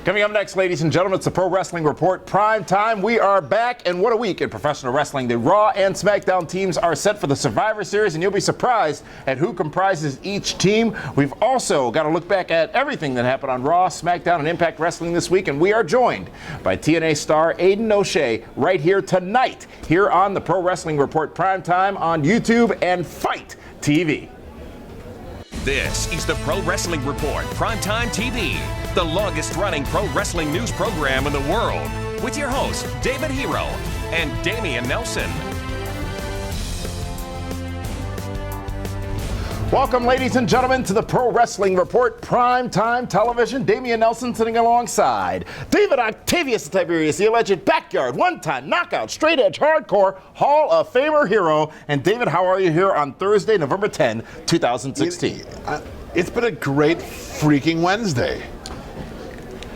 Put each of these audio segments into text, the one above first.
Coming up next, ladies and gentlemen, it's the Pro Wrestling Report Prime Time. We are back, and what a week in professional wrestling. The Raw and SmackDown teams are set for the Survivor Series, and you'll be surprised at who comprises each team. We've also got to look back at everything that happened on Raw, SmackDown, and Impact Wrestling this week, and we are joined by TNA star Aidan O'Shea right here tonight, here on the Pro Wrestling Report Prime Time on YouTube and Fight TV. This is the Pro Wrestling Report Primetime TV, the longest-running pro wrestling news program in the world, with your hosts, David Hero and Damian Nelson. Welcome, ladies and gentlemen, to the Pro Wrestling Report Primetime Television. Damian Nelson sitting alongside David Octavius Tiberius, the alleged backyard, one-time knockout, straight-edge, hardcore, Hall of Famer hero. And David, how are you here on Thursday, November 10, 2016? It's been a great freaking Wednesday.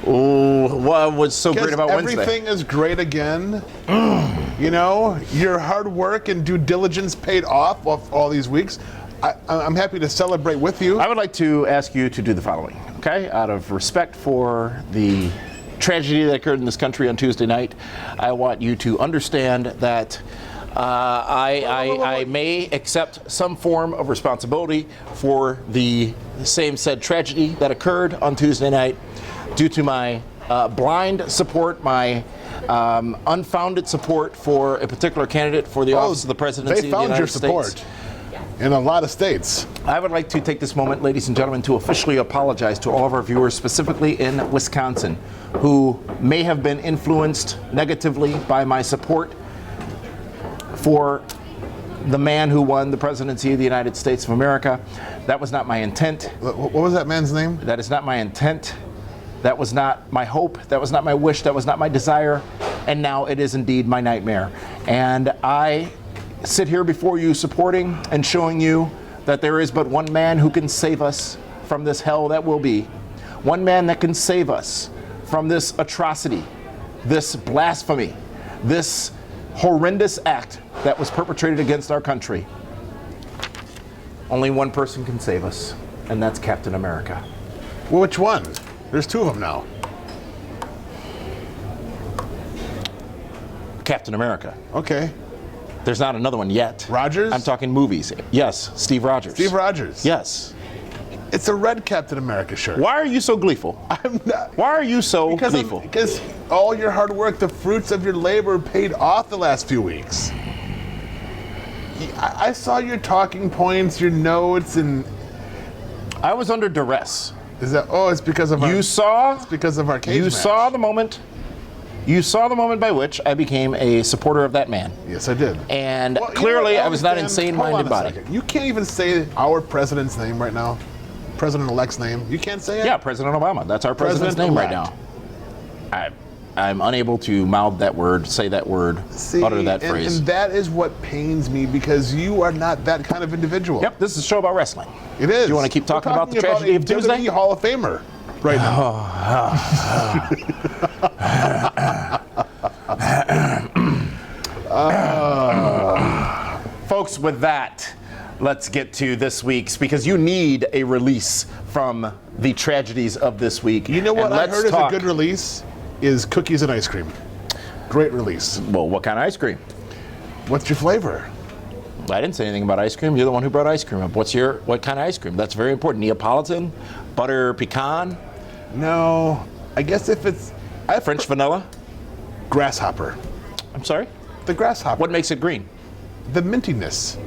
Oh, what was so great about Wednesday? Everything is great again. You know, your hard work and due diligence paid off all these weeks. I'm happy to celebrate with you. I would like to ask you to do the following, okay? Out of respect for the tragedy that occurred in this country on Tuesday night, I want you to understand that I may accept some form of responsibility for the same said tragedy that occurred on Tuesday night due to my blind support, my unfounded support for a particular candidate for the office of the presidency of the United States. They found your support in a lot of states. I would like to take this moment, ladies and gentlemen, to officially apologize to all of our viewers, specifically in Wisconsin, who may have been influenced negatively by my support for the man who won the presidency of the United States of America. That was not my intent. What was that man's name? That is not my intent. That was not my hope. That was not my wish. That was not my desire. And now it is indeed my nightmare. And I sit here before you supporting and showing you that there is but one man who can save us from this hell that will be. One man that can save us from this atrocity, this blasphemy, this horrendous act that was perpetrated against our country. Only one person can save us, and that's Captain America. Well, which one? There's two of them now. Captain America. Okay. There's not another one yet. Rogers? I'm talking movies. Yes, Steve Rogers. Steve Rogers. Yes. It's a red Captain America shirt. Why are you so gleeful? I'm not. Why are you so gleeful? Because all your hard work, the fruits of your labor paid off the last few weeks. I saw your talking points, your notes, and I was under duress. Is that? Oh, it's because of It's because of our cage You match. saw the moment. You saw the moment by which I became a supporter of that man. Yes, I did. And clearly, I was not an insane-minded body. You can't even say our president's name right now. President-elect's name. You can't say it? Yeah, President Obama. That's our president's name right now. I'm unable to mouth that word, say that word, utter that phrase. And that is what pains me, because you are not that kind of individual. Yep, this is a show about wrestling. It is. Do you want to keep talking about the tragedy of Tuesday? WWE Hall of Famer right now. Folks, with that, let's get to this week's, because you need a release from the tragedies of this week. You know what I heard is a good release? Is cookies and ice cream. Great release. Well, what kind of ice cream? What's your flavor? I didn't say anything about ice cream. You're the one who brought ice cream up. What kind of ice cream? That's very important. Neapolitan? Butter pecan? No. I guess if it's... French vanilla? Grasshopper. I'm sorry? The grasshopper. What makes it green? The mintiness.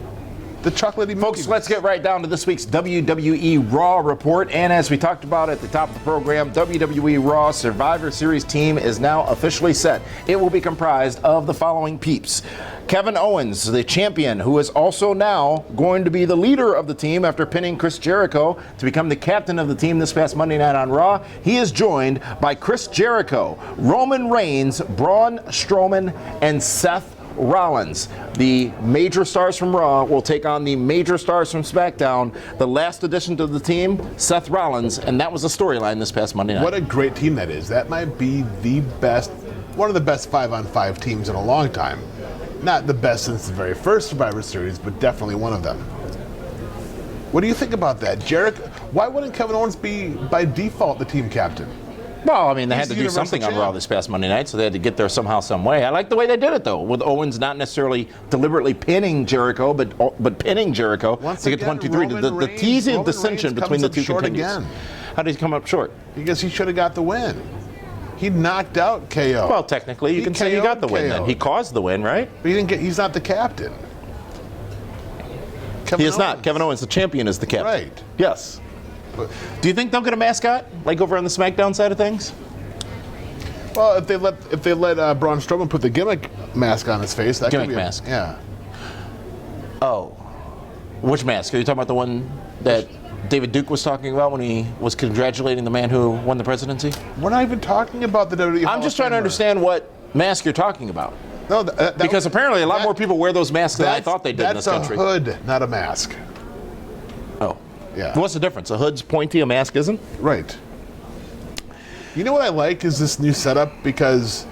The chocolatey mintiness. Folks, let's get right down to this week's WWE Raw report. And as we talked about at the top of the program, WWE Raw Survivor Series team is now officially set. It will be comprised of the following peeps. Kevin Owens, the champion, who is also now going to be the leader of the team after pinning Chris Jericho to become the captain of the team this past Monday night on Raw. He is joined by Chris Jericho, Roman Reigns, Braun Strowman, and Seth Rollins. The major stars from Raw will take on the major stars from SmackDown. The last addition to the team, Seth Rollins, and that was the storyline this past Monday night. What a great team that is. That might be the best, one of the best 5-on-5 teams in a long time. Not the best since the very first Survivor Series, but definitely one of them. What do you think about that? Jericho, why wouldn't Kevin Owens be by default the team captain? Well, I mean, they He's had to the do Universal something on Champ. Raw this past Monday night, so they had to get there somehow, some way. I like the way they did it, though, with Owens not necessarily deliberately pinning Jericho, but pinning Jericho Once to get again, 1, 2, 3. Roman The teasing Reigns dissension comes between the up two short continues. again. How did he come up short? Because he should have got the win. He knocked out KO. Well, technically, you can say he got the win then. KO. He caused the win, right? But he didn't get. He's not the captain. He is not. Kevin Owens, the champion, is the captain. Right. Yes. Do you think they'll get a mascot, like over on the SmackDown side of things? Well, if they let Braun Strowman put the gimmick mask on his face, that Gimmick could be mask. Yeah. Oh. Which mask? Are you talking about the one that David Duke was talking about when he was congratulating the man who won the presidency? We're not even talking about the WWE. I'm just trying to understand what mask you're talking about. No, Because apparently a lot more people wear those masks than I thought they did in this country. That's a hood, not a mask. Oh. Yeah. What's the difference? A hood's pointy, a mask isn't? Right. You know what I like is this new setup because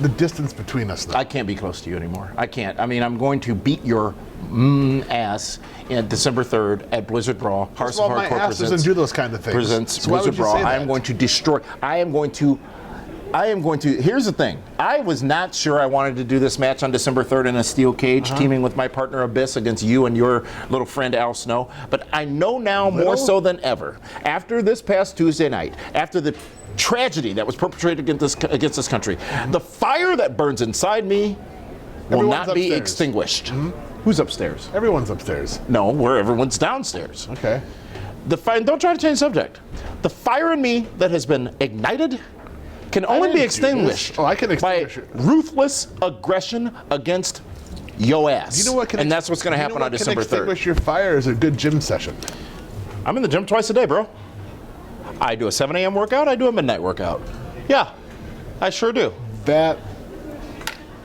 the distance between us. I can't be close to you anymore. I can't. I mean, I'm going to beat your ass in December 3rd at Blizzard Raw. Hearts of my Hardcore ass doesn't do those kind of things. Presents So why Blizzard would you Raw. say I that? am going to destroy. I am going to. Here's the thing. I was not sure I wanted to do this match on December 3rd in a steel cage, teaming with my partner Abyss against you and your little friend Al Snow. But I know now more so than ever, after this past Tuesday night, after the tragedy that was perpetrated against this country, the fire that burns inside me will Everyone's not be upstairs. extinguished. Who's upstairs? Everyone's upstairs. No, everyone's downstairs. Okay. The fire. Don't try to change the subject. The fire in me that has been ignited can only be didn't do extinguished this. Oh, I can extinguish by it. ruthless aggression against yo ass. You know what can and that's what's going to happen on December 3rd. Extinguish your fire is a good gym session. I'm in the gym twice a day, bro. I do a 7 a.m. workout. I do a midnight workout. Yeah, I sure do.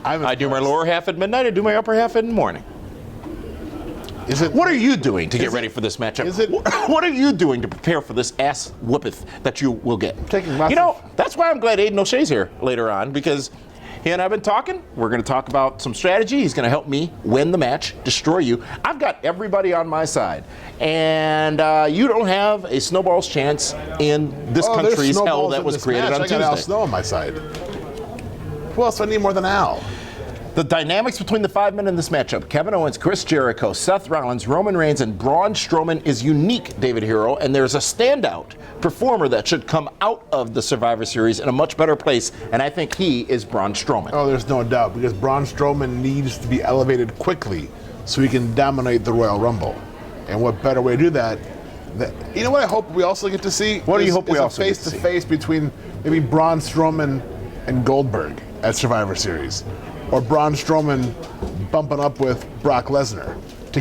I do my lower half at midnight. I do my upper half in the morning. What are you doing to get ready for this matchup? What are you doing to prepare for this ass whoopeth that you will get? That's why I'm glad Aidan O'Shea's here later on, because he and I have been talking. We're going to talk about some strategy. He's going to help me win the match, destroy you. I've got everybody on my side. And you don't have a snowball's chance in this country's hell that was created on Tuesday. I got Al Snow on my side. Who else do I need more than Al? The dynamics between the 5 men in this matchup, Kevin Owens, Chris Jericho, Seth Rollins, Roman Reigns, and Braun Strowman, is unique, David Hero, and there's a standout performer that should come out of the Survivor Series in a much better place, and I think he is Braun Strowman. Oh, there's no doubt, because Braun Strowman needs to be elevated quickly so he can dominate the Royal Rumble. And what better way to do that? You know what I hope we also get to see? What do you hope we also get to see? Face-to-face between maybe Braun Strowman and Goldberg at Survivor Series. Or Braun Strowman bumping up with Brock Lesnar.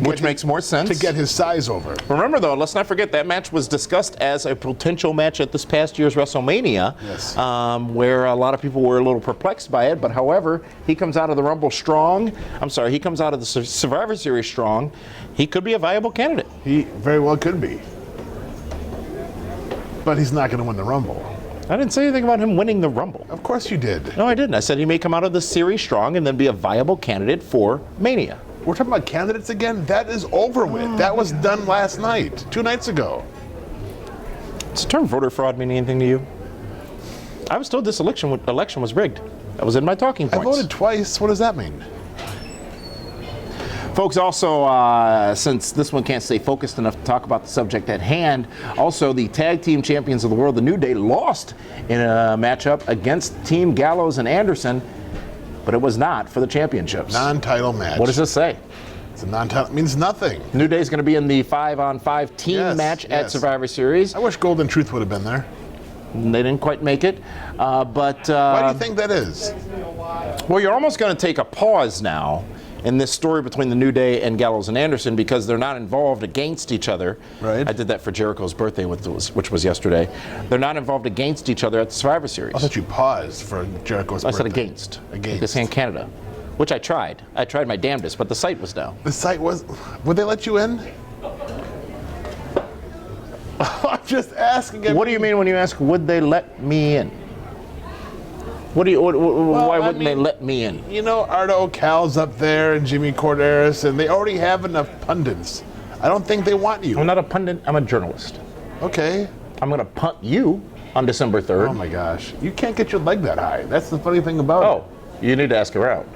Which makes more sense. To get his size over. Remember, though, let's not forget that match was discussed as a potential match at this past year's WrestleMania, yes. Where a lot of people were a little perplexed by it. But however, he comes out of the Rumble strong. He comes out of the Survivor Series strong. He could be a viable candidate. He very well could be. But he's not going to win the Rumble. I didn't say anything about him winning the Rumble. Of course you did. No, I didn't. I said he may come out of the series strong and then be a viable candidate for Mania. We're talking about candidates again? That is over with. That was done last night, 2 nights ago. Does the term voter fraud mean anything to you? I was told this election was rigged. That was in my talking points. I voted twice. What does that mean? Folks, also, since this one can't stay focused enough to talk about the subject at hand, also the tag team champions of the world, the New Day, lost in a matchup against Team Gallows and Anderson, but it was not for the championships. Non-title match. What does this say? It's a non-title. It means nothing. New Day's going to be in the 5-on-5 team match at Survivor Series. I wish Golden Truth would have been there. They didn't quite make it, but... Why do you think that is? Well, you're almost going to take a pause now in this story between the New Day and Gallows and Anderson because they're not involved against each other. Right. I did that for Jericho's birthday, which was yesterday. They're not involved against each other at the Survivor Series. I thought you paused for Jericho's birthday. I said against. Against. Because in Canada, which I tried. I tried my damnedest, but the site was down. The site was... Would they let you in? I'm just asking. What do you mean when you ask, would they let me in? Why wouldn't they let me in? You know, Ardo Cal's up there and Jimmy Corderas, and they already have enough pundits. I don't think they want you. I'm not a pundit, I'm a journalist. Okay. I'm going to punt you. on December 3rd. Oh my gosh. You can't get your leg that high. That's the funny thing about it. Oh, you need to ask around.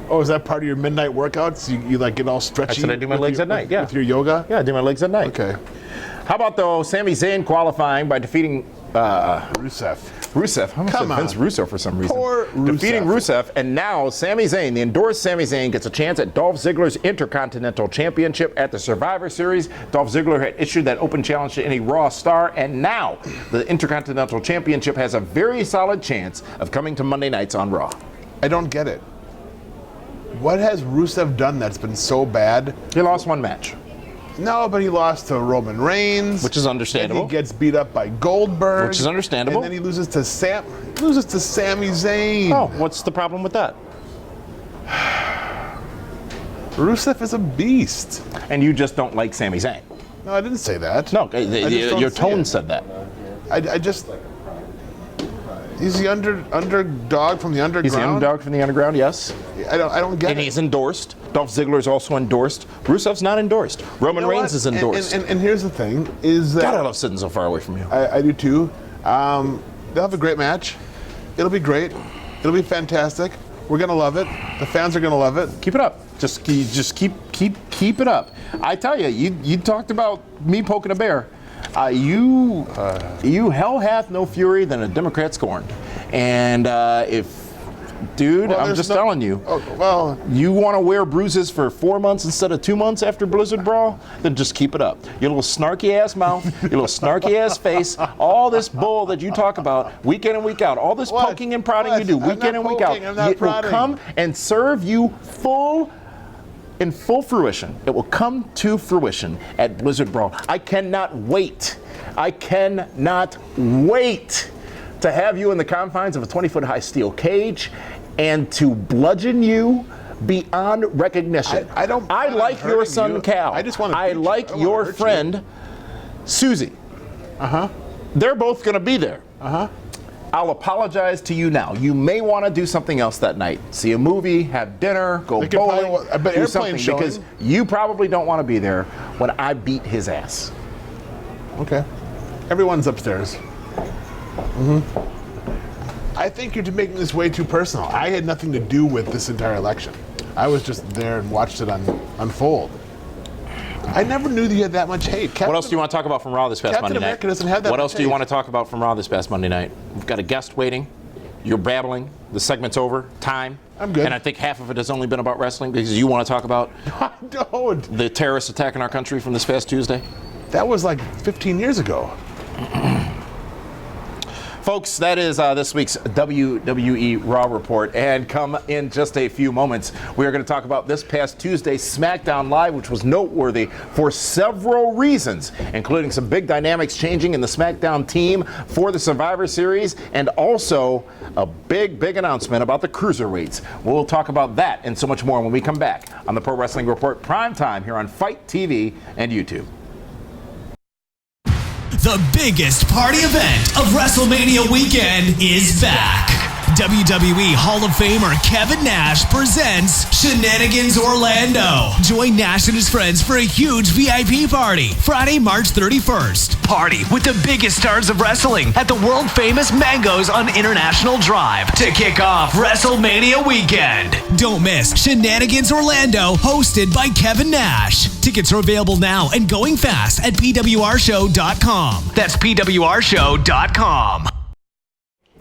Oh, is that part of your midnight workouts? You like get all stretchy? I said I do my legs at night, yeah. With your yoga? Yeah, I do my legs at night. Okay. How about, though, Sami Zayn qualifying by defeating Rusev. I almost said Vince Russo for some reason. Poor Rusev. Defeating Rusev, and now Sami Zayn, the endorsed Sami Zayn, gets a chance at Dolph Ziggler's Intercontinental Championship at the Survivor Series. Dolph Ziggler had issued that open challenge to any Raw star, and now the Intercontinental Championship has a very solid chance of coming to Monday nights on Raw. I don't get it. What has Rusev done that's been so bad? He lost one match. No, but he lost to Roman Reigns, Which is understandable. And he gets beat up by Goldberg, Which is understandable. And then he loses to Sami Zayn. Oh, what's the problem with that? Rusev is a beast. And you just don't like Sami Zayn. No, I didn't say that. No, I just don't your see tone it. said that. I just. He's the underdog from the underground. He's the underdog from the underground, yes. I don't get And it. he's endorsed. Dolph Ziggler is also endorsed. Rusev's not endorsed. Roman You know Reigns what? is endorsed. And here's the thing: is that God, I love sitting so far away from you. I do too. They'll have a great match. It'll be great. It'll be fantastic. We're gonna love it. The fans are gonna love it. Keep it up. Just keep it up. I tell you, you talked about me poking a bear. You hell hath no fury than a Democrat scorned. And I'm just telling you. Oh, well, You want to wear bruises for 4 months instead of 2 months after Blizzard Brawl? Then just keep it up. Your little snarky ass mouth, your little snarky ass face, all this bull that you talk about week in and week out, all this What? poking and prodding What? you do I'm week not in and week out, poking, I'm not it will prodding. come and serve you in full fruition. It will come to fruition at Blizzard Brawl. I cannot wait to have you in the confines of a 20-foot high steel cage and to bludgeon you beyond recognition. I don't I plan on like your hurting son you. Cal. I just want to I beat you. like I don't wanna your hurt you. friend Susie. They're both going to be there. I'll apologize to you now. You may want to do something else that night. See a movie, have dinner, go They could probably bowling, I bet do airplane something showing. because you probably don't want to be there when I beat his ass. Okay. Everyone's upstairs. I think you're making this way too personal. I had nothing to do with this entire election. I was just there and watched it unfold. I never knew that you had that much hate. What else do you want to talk about from Raw this past Captain Monday night? America doesn't have that What much else do you hate. want to talk about from Raw this past Monday night? We've got a guest waiting. You're babbling. The segment's over. Time. I'm good. And I think half of it has only been about wrestling because you want to talk about I don't. the terrorists attacking our country from this past Tuesday. That was like 15 years ago. Folks, that is this week's WWE Raw Report. And come in just a few moments, we are going to talk about this past Tuesday's SmackDown Live, which was noteworthy for several reasons, including some big dynamics changing in the SmackDown team for the Survivor Series, and also a big announcement about the Cruiserweights. We'll talk about that and so much more when we come back on the Pro Wrestling Report Primetime here on Fight TV and YouTube. The biggest party event of WrestleMania weekend is back. WWE Hall of Famer Kevin Nash presents Shenanigans Orlando. Join Nash and his friends for a huge VIP party Friday, March 31st. Party with the biggest stars of wrestling at the world famous Mangoes on International Drive to kick off WrestleMania weekend. Don't miss Shenanigans Orlando, hosted by Kevin Nash. Tickets are available now and going fast at PWRshow.com. That's PWRshow.com.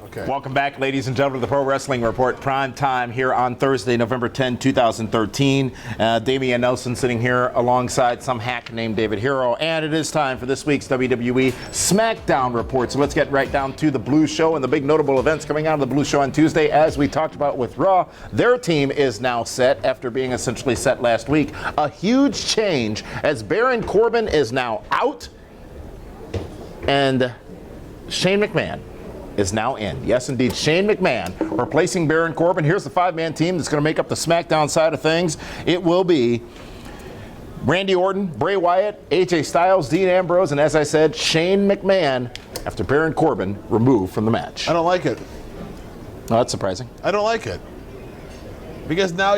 Okay. Welcome back, ladies and gentlemen, to the Pro Wrestling Report Prime Time here on Thursday, November 10, 2013. Damian Nelson sitting here alongside some hack named David Hero, and it is time for this week's WWE SmackDown Report. So let's get right down to the Blue Show and the big notable events coming out of the Blue Show on Tuesday. As we talked about with Raw, their team is now set after being essentially set last week. A huge change as Baron Corbin is now out and Shane McMahon is now in. Yes, indeed, Shane McMahon replacing Baron Corbin. Here's the five-man team that's going to make up the SmackDown side of things. It will be Randy Orton, Bray Wyatt, AJ Styles, Dean Ambrose, and as I said, Shane McMahon after Baron Corbin removed from the match. I don't like it. Oh, that's surprising. I don't like it. Because now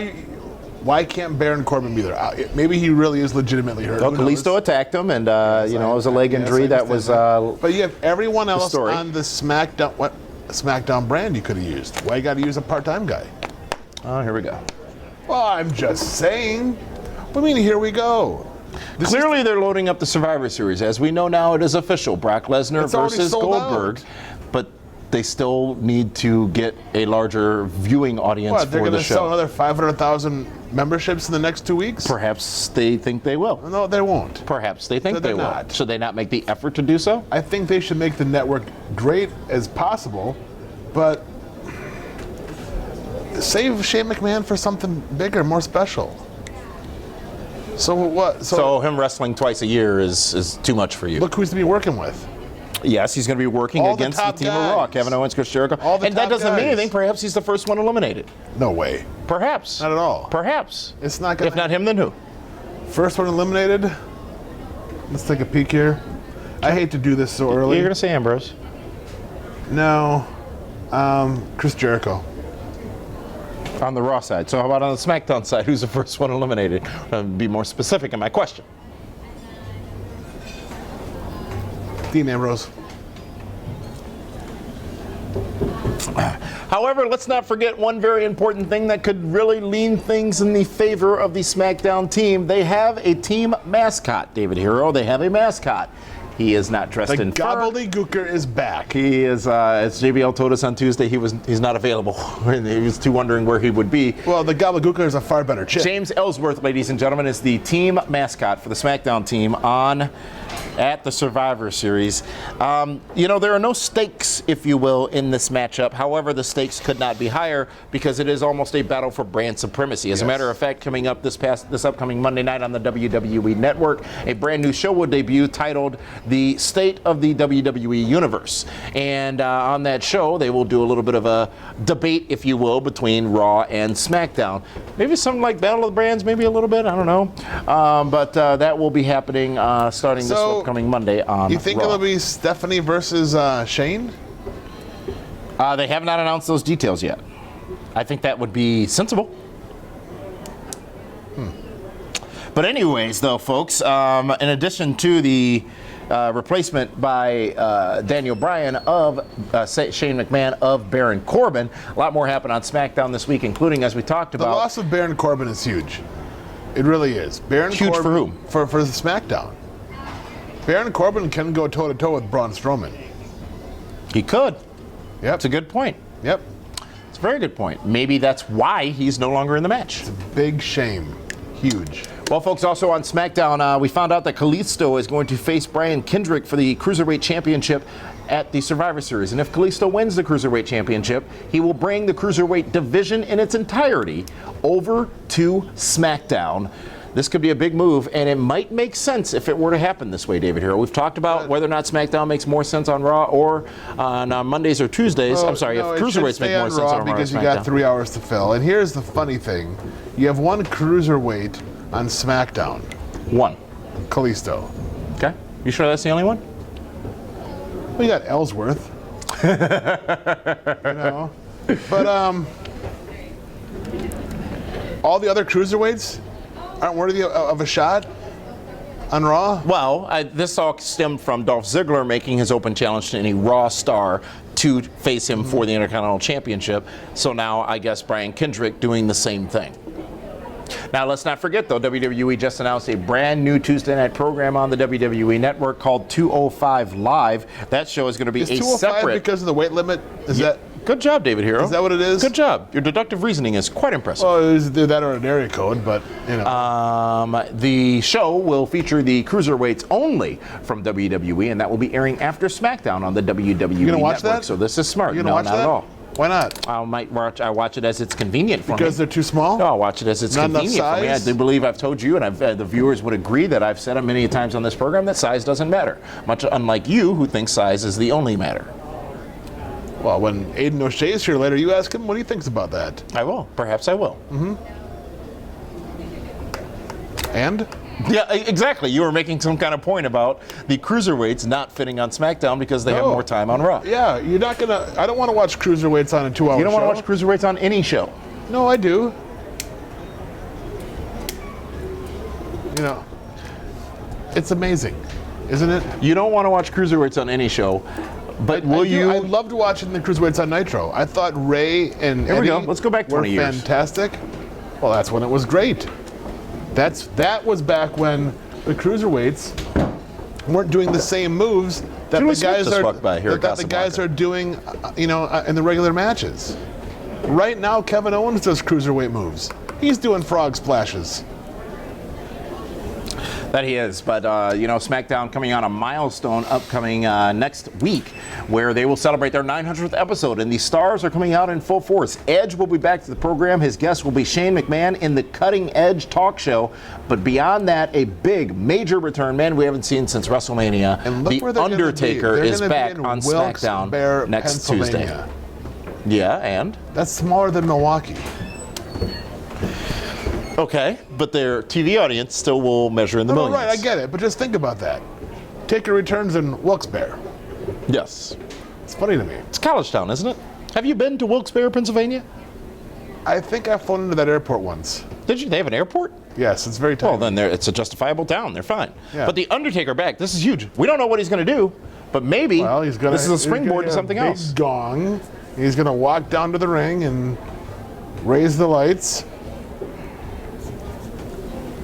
Why can't Baron Corbin be there? Maybe he really is legitimately hurt. Well, Kalisto attacked him, and it was a leg injury that was. But you have everyone else story. on the SmackDown brand you could have used. Why you got to use a part-time guy? Oh, here we go. Well, I'm just saying. What do you mean, here we go? Clearly, they're loading up the Survivor Series. As we know now, it is official. Brock Lesnar It's already versus sold Goldberg. out. But they still need to get a larger viewing audience What, they're for going the to sell show. another 500,000 memberships in the next 2 weeks? Perhaps they think they will. No, they won't. Perhaps they think They're they will. not. Should they not make the effort to do so? I think they should make the network great as possible, but save Shane McMahon for something bigger, more special. So what? So him wrestling twice a year is too much for you. Look who's to be working with. Yes, he's going to be working All the against the top team of Raw. guys. Kevin Owens, Chris Jericho. All the And that top doesn't mean guys. anything. Perhaps he's the first one eliminated. No way. Perhaps. Not at all. Perhaps. It's not gonna If not him, then who? First one eliminated. Let's take a peek here. I hate to do this so early. You're going to say Ambrose. No. Chris Jericho. On the Raw side. So how about on the SmackDown side? Who's the first one eliminated? Be more specific in my question. Dean Ambrose. However, let's not forget one very important thing that could really lean things in the favor of the SmackDown team. They have a team mascot, David Hero. They have a mascot. He is not dressed The in fur. gobbledygooker is back. He is, as JBL told us on Tuesday, he's not available. He was too wondering where he would be. Well, the gobbledygooker is a far better chip. James Ellsworth, ladies and gentlemen, is the team mascot for the SmackDown team at the Survivor Series. There are no stakes, if you will, in this matchup. However, the stakes could not be higher because it is almost a battle for brand supremacy. As a matter of fact, coming up this upcoming Monday night on the WWE Network, a brand new show will debut titled The State of the WWE Universe. And on that show, they will do a little bit of a debate, if you will, between Raw and SmackDown. Maybe something like Battle of the Brands, maybe a little bit, I don't know. But that will be happening starting this upcoming Monday on You think Raw. it'll be Stephanie versus Shane? They have not announced those details yet. I think that would be sensible. But anyways, though, folks, in addition to the replacement by Daniel Bryan of Shane McMahon of Baron Corbin, a lot more happened on SmackDown this week, including, as we talked The about, loss of Baron Corbin is huge. It really is. Baron Huge Corbin, for whom? For the SmackDown. Baron Corbin can go toe-to-toe with Braun Strowman. he could. Yep. That's a good point. Yep. It's a very good point. Maybe that's why he's no longer in the match. Big shame. Huge. Well, folks, also on SmackDown, we found out that Kalisto is going to face Brian Kendrick for the Cruiserweight Championship at the Survivor Series. And if Kalisto wins the Cruiserweight Championship, he will bring the Cruiserweight division in its entirety over to SmackDown. This could be a big move, and it might make sense if it were to happen this way, David Hero. We've talked about whether or not SmackDown makes more sense on Raw or on Mondays or Tuesdays. Well, I'm sorry, no, if it should Cruiserweights stay make more on sense Raw on Raw or because you SmackDown. got 3 hours to fill. And here's the funny thing. You have one Cruiserweight on SmackDown. One. Kalisto. Okay. You sure that's the only one? We got Ellsworth. But all the other Cruiserweights aren't worthy of a shot on Raw? Well, this all stemmed from Dolph Ziggler making his open challenge to any Raw star to face him for the Intercontinental Championship. So now I guess Brian Kendrick doing the same thing. Now, let's not forget, though, WWE just announced a brand new Tuesday night program on the WWE Network called 205 Live. That show is going to be Is a 205 separate... because of the weight limit? Is that... Good job, David Hero. Is that what it is? Good job. Your deductive reasoning is quite impressive. Well, it was that or an area code, but, you know. The show will feature the Cruiserweights only from WWE, and that will be airing after SmackDown on the WWE You gonna watch Network. that? So this is smart. You gonna No, watch not that? at all. Why not? I watch it as it's convenient for me. Because they're too small? No, I'll watch it as it's Not enough convenient for me. I size? do believe I've told you, and the viewers would agree that I've said it many times on this program, that size doesn't matter. Much unlike you, who think size is the only matter. Well, when Aidan O'Shea is here later, you ask him what he thinks about that. I will. Perhaps I will. And? Yeah, exactly. You were making some kind of point about the Cruiserweights not fitting on SmackDown because they have No. more time on Raw. Yeah, you're not going to... I don't want to watch Cruiserweights on a 2-hour show. You don't want to watch Cruiserweights on any show. No, I do. You know, it's amazing, isn't it? You don't want to watch cruiserweights on any show, but will you? I loved watching the Cruiserweights on Nitro. I thought Ray and Here we Eddie go. Let's go back 20 were years. fantastic. Well, that's when it was great. That was back when the Cruiserweights weren't doing the same moves that Julie the Smith guys just are walked by here at that the guys Casablanca. are doing, in the regular matches. Right now, Kevin Owens does Cruiserweight moves. He's doing frog splashes. That he is, but SmackDown coming on a milestone upcoming next week where they will celebrate their 900th episode, and the stars are coming out in full force. Edge will be back to the program. His guest will be Shane McMahon in the Cutting Edge talk show, but beyond that, a big, major return, man, we haven't seen since WrestleMania. And look where The they're Undertaker gonna be. is They're gonna back be in on Wilkes-Barre, SmackDown next Tuesday. Pennsylvania. Yeah, and? That's smaller than Milwaukee. Okay, but their TV audience still will measure in the No, millions. right, I get it, but just think about that. Taker returns in Wilkes-Barre. Yes. It's funny to me. It's college town, isn't it? Have you been to Wilkes-Barre, Pennsylvania? I think I've flown into that airport once. Did you? They have an airport? Yes, it's very tiny. Well, then it's a justifiable town. They're fine. Yeah. But the Undertaker back, this is huge. We don't know what he's going to do, but maybe this is a springboard to something else. Big gong. He's going to walk down to the ring and raise the lights.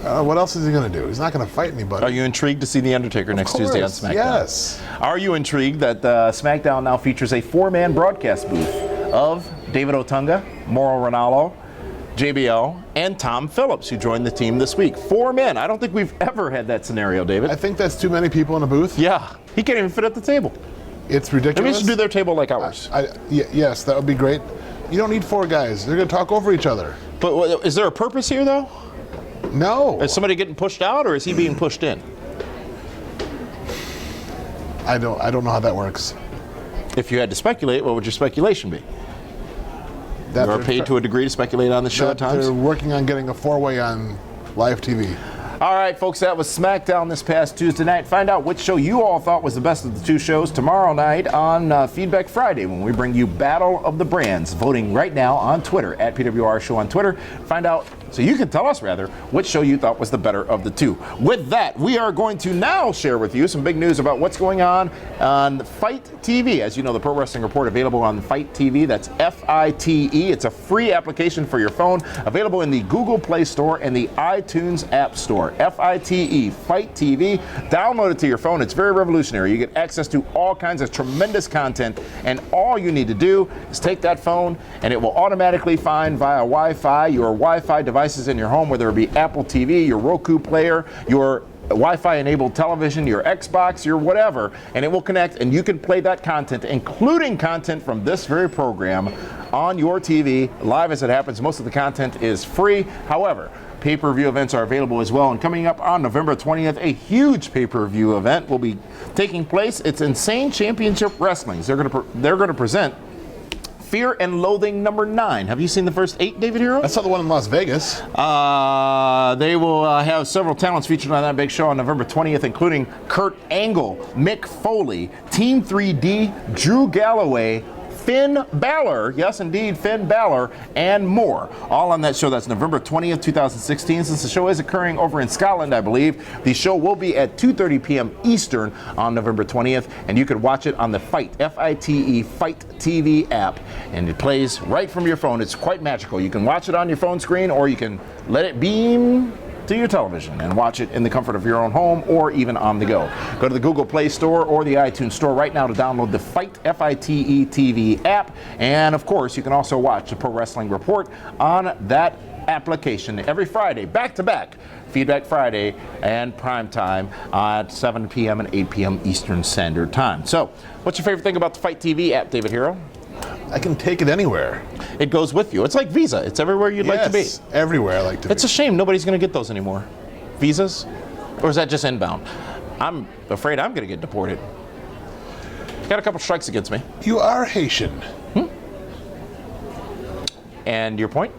What else is he going to do? He's not going to fight anybody. Are you intrigued to see The Undertaker next Tuesday on SmackDown? Yes. Are you intrigued that SmackDown now features a 4-man broadcast booth of David Otunga, Mauro Ranallo, JBL, and Tom Phillips, who joined the team this week? 4 men. I don't think we've ever had that scenario, David. I think that's too many people in a booth. Yeah. He can't even fit at the table. It's ridiculous. Maybe we should do their table like ours. Yes, that would be great. You don't need 4 guys. They're going to talk over each other. But is there a purpose here, though? No. Is somebody getting pushed out, or is he being pushed in? I don't know how that works. If you had to speculate, what would your speculation be? That You are they're paid to a degree to speculate on the show at that times? They're working on getting a 4-way on live TV. All right, folks, that was SmackDown this past Tuesday night. Find out which show you all thought was the best of the 2 shows tomorrow night on Feedback Friday when we bring you Battle of the Brands. Voting right now on Twitter, at PWR Show on Twitter. Find out, so you can tell us rather, which show you thought was the better of the 2. With that, we are going to now share with you some big news about what's going on Fight TV. As you know, the Pro Wrestling Report available on Fight TV. That's F-I-T-E. It's a free application for your phone, available in the Google Play Store and the iTunes App Store. F-I-T-E, Fight TV. Download it to your phone. It's very revolutionary. You get access to all kinds of tremendous content, and all you need to do is take that phone, and it will automatically find via Wi-Fi your Wi-Fi devices in your home, whether it be Apple TV, your Roku player, your Wi-Fi enabled television, your Xbox, your whatever, and it will connect, and you can play that content, including content from this very program, on your TV live as it happens. Most of the content is free. However, pay-per-view events are available as well, and coming up on November 20th, a huge pay-per-view event will be taking place. It's Insane Championship Wrestling. They're going to present Fear and Loathing number 9. Have you seen the first 8, David Hero? I saw the one in Las Vegas. They will have several talents featured on that big show on November 20th, including Kurt Angle, Mick Foley, Team 3D, Drew Galloway, Finn Balor, yes indeed, Finn Balor, and more. All on that show. That's November 20th, 2016. Since the show is occurring over in Scotland, I believe, the show will be at 2:30 p.m. Eastern on November 20th, and you can watch it on the Fight, F-I-T-E, Fight TV app, and it plays right from your phone. It's quite magical. You can watch it on your phone screen, or you can let it beam to your television and watch it in the comfort of your own home or even on the go. Go to the Google Play Store or the iTunes Store right now to download the Fight, F-I-T-E TV app. And of course, you can also watch the Pro Wrestling Report on that application every Friday, back to back. Feedback Friday and PrimeTime at 7 p.m. and 8 p.m. Eastern Standard Time. So, what's your favorite thing about the Fight TV app, David Hero? I can take it anywhere. It goes with you. It's like Visa. It's everywhere you'd like to be. Everywhere I like to be. It's a shame nobody's going to get those anymore. Visas? Or is that just inbound? I'm afraid I'm going to get deported. Got a couple strikes against me. You are Haitian. And your point?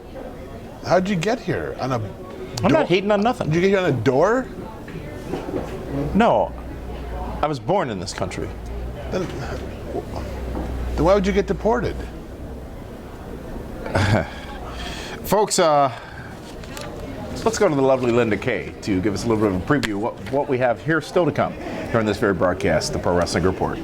How'd you get here? On a I'm not hating on nothing. Did you get here on a door? No. I was born in this country. Then why would you get deported? Folks, Let's go to the lovely Linda Kay to give us a little bit of a preview of what we have here still to come during this very broadcast, the Pro Wrestling Report.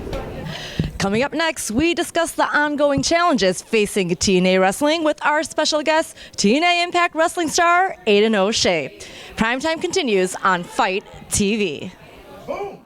Coming up next, we discuss the ongoing challenges facing TNA Wrestling with our special guest, TNA Impact Wrestling star Aidan O'Shea. Primetime continues on Fight TV. Boom.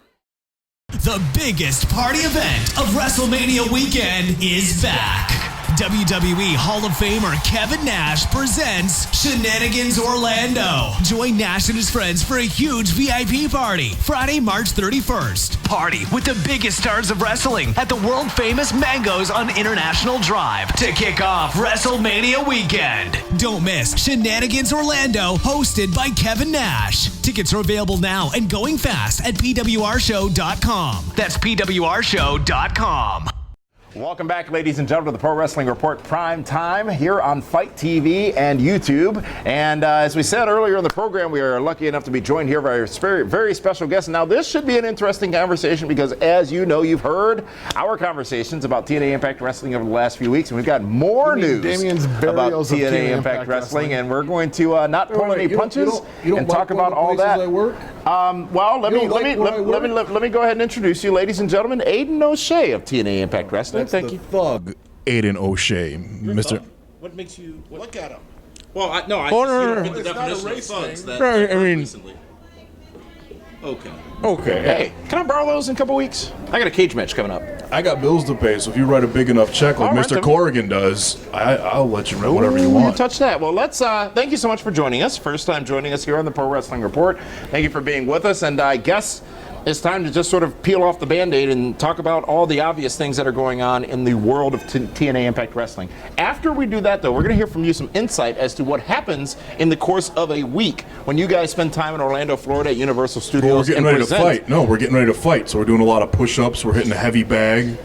The biggest party event of WrestleMania weekend is back. WWE Hall of Famer Kevin Nash presents Shenanigans Orlando. Join Nash and his friends for a huge VIP party Friday, March 31st. Party with the biggest stars of wrestling at the world famous Mangoes on International Drive to kick off WrestleMania weekend. Don't miss Shenanigans Orlando, hosted by Kevin Nash. Tickets are available now and going fast at PWRshow.com. That's PWRshow.com. Welcome back, ladies and gentlemen, to the Pro Wrestling Report Prime Time here on Fight TV and YouTube. And as we said earlier in the program, we are lucky enough to be joined here by a very special guest. Now, this should be an interesting conversation because, as you know, you've heard our conversations about TNA Impact Wrestling over the last few weeks, and we've got more news about TNA Impact Wrestling, and we're going to not pull any punches and talk about all that. Well, let me go ahead and introduce you, ladies and gentlemen, Aidan O'Shea of TNA Impact Wrestling. Thank you. Thug Aidan O'Shea, Mr. What makes you Look at him. Well, I no, the it's not a definition of race thugs thing. that Right, I mean- recently. Okay. Hey, can I borrow those in a couple weeks? I got a cage match coming up. I got bills to pay, so if you write a big enough check like I'll Mr. rent them. Corrigan does, I'll let you rent whatever you Ooh, want. touch that. Well, let's thank you so much for joining us. First time joining us here on the Pro Wrestling Report. Thank you for being with us, and I guess it's time to just sort of peel off the Band-Aid and talk about all the obvious things that are going on in the world of TNA Impact Wrestling. After we do that, though, we're going to hear from you some insight as to what happens in the course of a week when you guys spend time in Orlando, Florida at Universal Well, Studios. we're getting and ready to present. fight. No, we're getting ready to fight, so we're doing a lot of push-ups. We're hitting a heavy bag,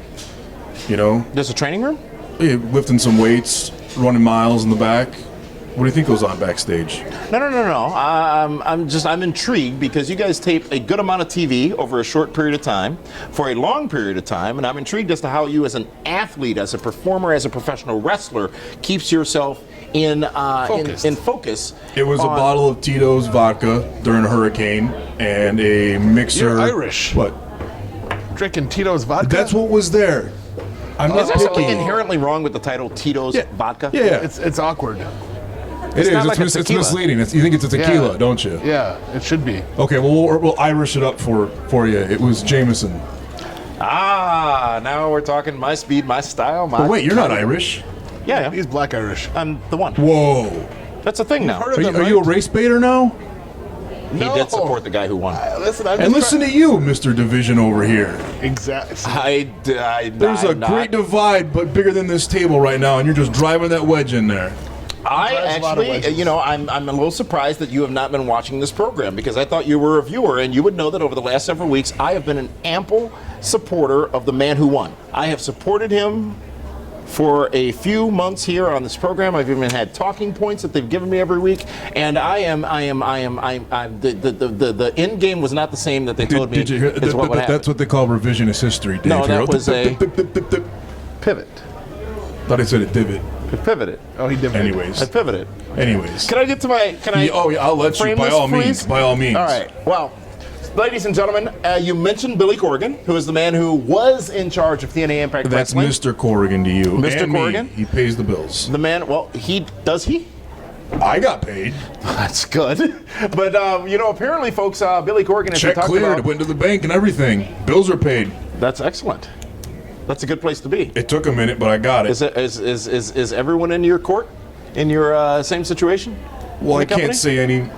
you know, There's a training room? lifting some weights, running miles in the back. What do you think goes on backstage? No. I'm intrigued because you guys tape a good amount of TV over a short period of time for a long period of time, and I'm intrigued as to how you, as an athlete, as a performer, as a professional wrestler, keeps yourself in focus. It was a on- bottle of Tito's vodka during a hurricane and a mixer. You're Irish. What? Drinking Tito's vodka. That's what was there. I'm Is not there something picky. inherently wrong with the title Tito's Vodka? Yeah. It's awkward. It is. not like a It's tequila. misleading. You think it's a tequila, don't you? Yeah, it should be. Okay, well, we'll Irish it up for you. It was Jameson. Now we're talking my speed, my style, my... But wait, you're not Irish. Yeah, He's black Irish. I'm the one. Whoa. That's a thing now. heard of Are you a race baiter now? He No. did support the guy who won. Listen, I'm And just listen to you, Mr. Division over here. exactly. There's a great divide, but bigger than this table right now, and you're just driving that wedge in there. I Drives a lot of actually, wedges. I'm a little surprised that you have not been watching this program because I thought you were a viewer and you would know that over the last several weeks I have been an ample supporter of the man who won. I have supported him for a few months here on this program. I've even had talking points that they've given me every week, and the end game was not the same that they told me. Did you hear? Is what would happen. That's what they call revisionist history, Dave. No, that Hero. was a pivot. Thought I said it divot. I pivoted. Oh, he did. I Anyways. pivoted. Anyways. Can I get to my? Can I? Oh, yeah, I'll let you. frame By this, all means. please? By all means. All right. Well, ladies and gentlemen, you mentioned Billy Corgan, who is the man who was in charge of TNA Impact That's Wrestling. Mr. Corrigan to you. Mr. And me. Corrigan? He pays the bills. The man. Well, does he? I got paid. That's good. But apparently, folks, Billy Corgan, as we Check talked cleared. about, It went to the bank and everything. Bills are paid. that's excellent. That's a good place to be. It took a minute, but I got it. Is everyone in your court, in your same situation? Well, in I the company? can't say any.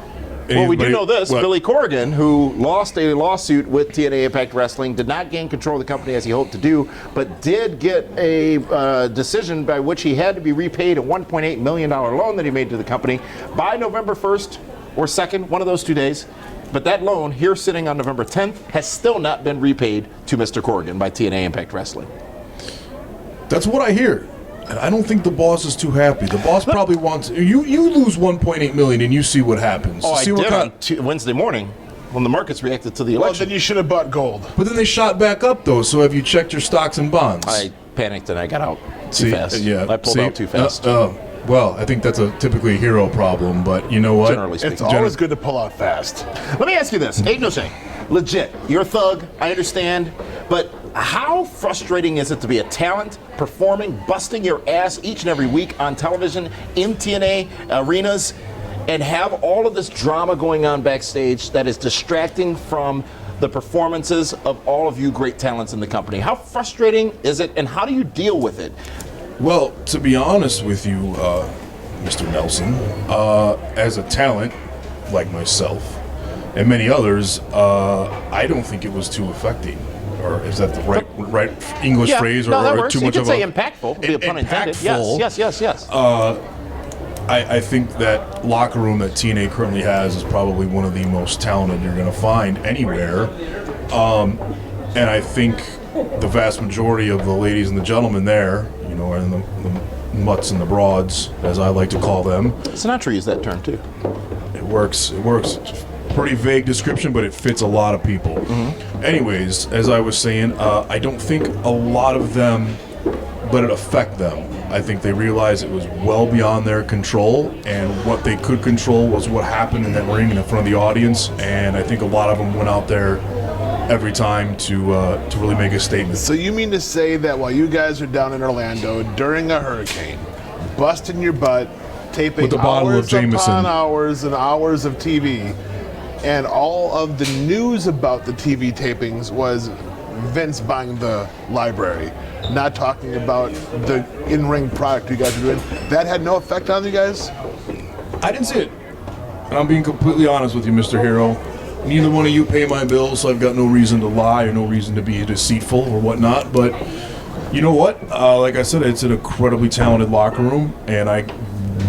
Well, we do know this. What? Billy Corrigan, who lost a lawsuit with TNA Impact Wrestling, did not gain control of the company as he hoped to do, but did get a decision by which he had to be repaid a $1.8 million loan that he made to the company by November 1st or 2nd, one of those 2 days. But that loan, here sitting on November 10th, has still not been repaid to Mr. Corrigan by TNA Impact Wrestling. That's what I hear. And I don't think the boss is too happy. The boss probably wants you lose 1.8 million and you see what happens. Oh, I see what did kind- on Wednesday morning when the markets reacted to the Well, election. then you should have bought gold. But then they shot back up though. So have you checked your stocks and bonds? I panicked and I got out too See, fast. Yeah, I pulled see? out too fast. Well, I think that's typically a hero problem, but you know what? Generally speaking. It's always good to pull out fast. Let me ask you this, Aidan O'Shea, legit, you're a thug, I understand, but how frustrating is it to be a talent performing, busting your ass each and every week on television, in TNA arenas, and have all of this drama going on backstage that is distracting from the performances of all of you great talents in the company? How frustrating is it, and how do you deal with it? Well, to be honest with you, Mr. Nelson, as a talent like myself and many others, I don't think it was too affecting. Or is that the right English phrase, no, that or works. too much you of could say a impactful, be a pun intended. impactful. Yes. I think that locker room that TNA currently has is probably one of the most talented you're going to find anywhere. And I think the vast majority of the ladies and the gentlemen there, you know, and the mutts and the broads, as I like to call them. Sinatra used that term too. It works. Pretty vague description, but it fits a lot of people. Anyways, as I was saying, I don't think a lot of them let it affect them. I think they realized it was well beyond their control, and what they could control was what happened in that ring in front of the audience, and I think a lot of them went out there every time to really make a statement. So you mean to say that while you guys are down in Orlando during a hurricane, busting your butt, taping With a bottle of hours Jameson. upon hours and hours of TV, and all of the news about the TV tapings was Vince buying the library, not talking about the in-ring product you guys are doing, that had no effect on you guys? I didn't see it. And I'm being completely honest with you, Mr. Hero. Neither one of you pay my bills, so I've got no reason to lie or no reason to be deceitful or whatnot. But you know what? Like I said, it's an incredibly talented locker room, and I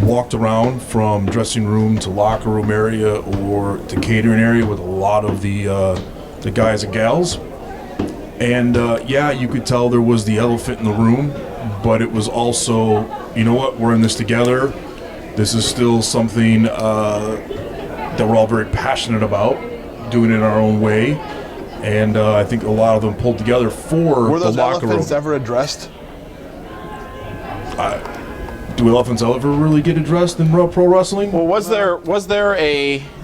walked around from dressing room to locker room area or to catering area with a lot of the guys and gals. And yeah, you could tell there was the elephant in the room, but it was also, you know what, we're in this together. This is still something that we're all very passionate about, doing it in our own way. And I think a lot of them pulled together for Were the those locker room. elephants ever addressed? Do elephants ever really get addressed in pro wrestling? Well,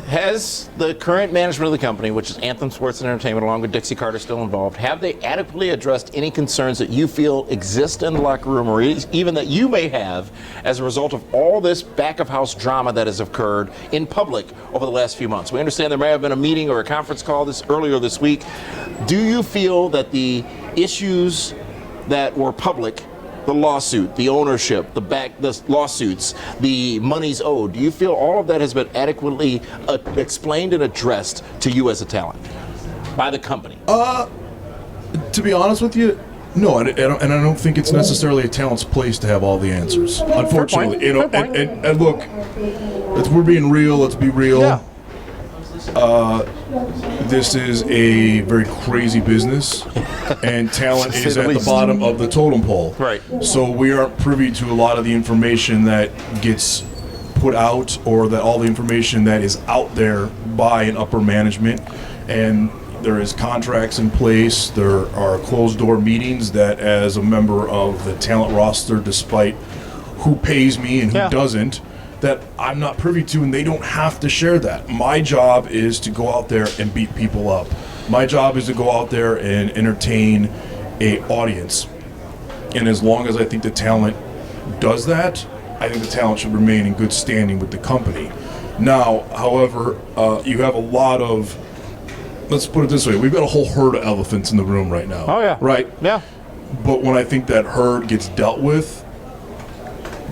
has the current management of the company, which is Anthem Sports and Entertainment, along with Dixie Carter still involved, have they adequately addressed any concerns that you feel exist in the locker room, or even that you may have as a result of all this back-of-house drama that has occurred in public over the last few months? We understand there may have been a meeting or a conference call earlier this week. Do you feel that the issues that were public, the lawsuit, the ownership, the lawsuits, the monies owed, do you feel all of that has been adequately explained and addressed to you as a talent by the company? To be honest with you, no, and I don't think it's necessarily a talent's place to have all the answers. Unfortunately, you know, and look, we're being real. Let's be real. Yeah. This is a very crazy business, and talent is at the bottom of the totem pole. Right. So we aren't privy to a lot of the information that gets put out, or that all the information that is out there by an upper management. And there is contracts in place. There are closed-door meetings that, as a member of the talent roster, despite who pays me and who doesn't, that I'm not privy to, and they don't have to share that. My job is to go out there and beat people up. My job is to go out there and entertain a audience. And as long as I think the talent does that, I think the talent should remain in good standing with the company. Now, however, you have a lot of, let's put it this way, we've got a whole herd of elephants in the room right now. Oh, yeah. Right? Yeah. But when I think that herd gets dealt with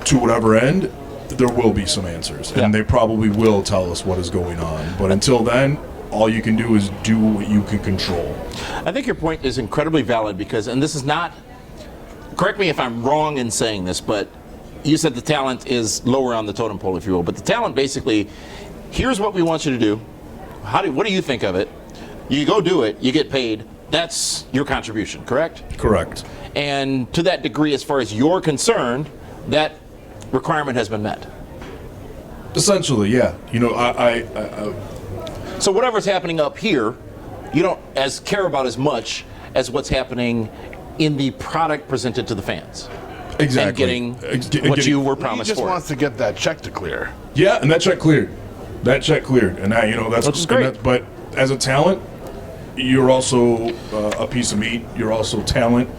to whatever end, there will be some answers, and they probably will tell us what is going on. But until then, all you can do is do what you can control. I think your point is incredibly valid because, and this is not, correct me if I'm wrong in saying this, but you said the talent is lower on the totem pole, if you will. But the talent basically, here's what we want you to do. What do you think of it? You go do it, you get paid. That's your contribution, correct? Correct. And to that degree, as far as you're concerned, that requirement has been met. Essentially, yeah. You know, So whatever's happening up here, you don't care about as much as what's happening in the product presented to the fans. Exactly. and getting what you were promised He just for. wants to get that check to clear. Yeah, and that check cleared. And now, that's Which is great. but as a talent, you're also a piece of meat. You're also talent.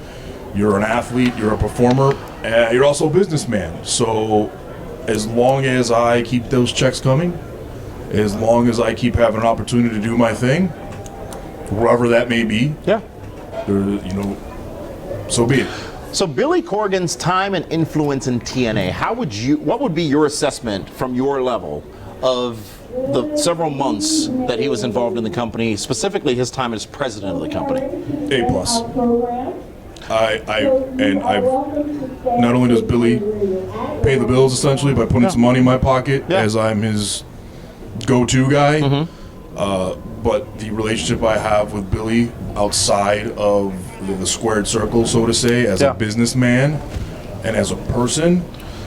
You're an athlete. You're a performer. You're also a businessman. So as long as I keep those checks coming, as long as I keep having an opportunity to do my thing, wherever that may be, Yeah. so be it. So Billy Corgan's time and influence in TNA, what would be your assessment from your level of the several months that he was involved in the company, specifically his time as president of the company? A+. I've not only does Billy pay the bills essentially by putting some money in my pocket as I'm his go-to guy, but the relationship I have with Billy outside of the squared circle, so to say, as a businessman and as a person,